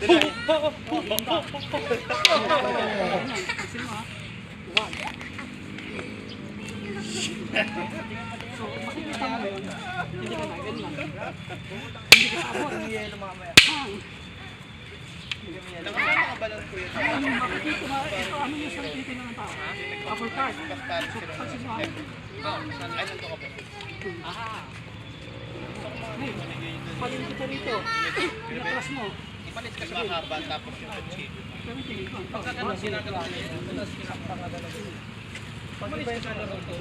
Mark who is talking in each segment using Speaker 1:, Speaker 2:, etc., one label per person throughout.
Speaker 1: So, makikita mo yun. Hindi ka na, ganyan. Hindi ka abot.
Speaker 2: Nakasama ka ba ng kuya?
Speaker 1: Makikita mo, ito ano yung sa titingnan ng tao? Uppercut. So, pag sinuha,
Speaker 2: Ay, nandito ka po.
Speaker 1: paling kita rito. Pinatras mo.
Speaker 2: Ipalit ka sa mahaba tapos yung kutsi.
Speaker 1: Gamitin ito.
Speaker 2: Pagka ganun ginagawa niya, tapos kinakapang na ganun. Pag-iba yung ganun ito,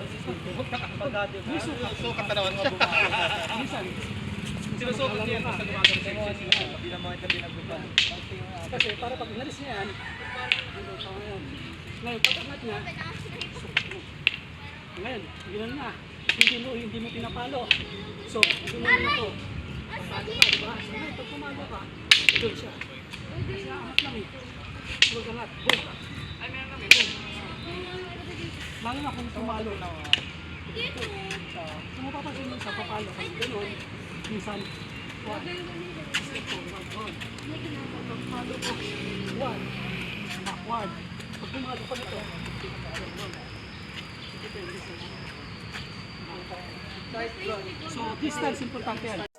Speaker 2: pag-dati mo, sukat na naman siya.
Speaker 1: Minsan,
Speaker 2: Sinusukat niya sa gumagano sa inyo, hindi naman ito pinagbuban.
Speaker 1: kasi para pag inalis niya yan, ando sa ngayon. Ngayon, pag angat niya, sukat mo. Ngayon, gano'n na. Hindi mo pinapalo. So, gano'n ito. Pagpalo ka, diba? So, ngayon, pag pumalo ka, doon siya. Kasi angat lang eh. Huwag angat. Boom. Ay, meron lang eh. Boom. Lalo na kung tumalo na. Ito. Kung mapapansin mo sa papalo, kasi gano'n, minsan, one. Pagpalo ko, one. Backward. Pag pumalo ka nito, so, distance importante yan.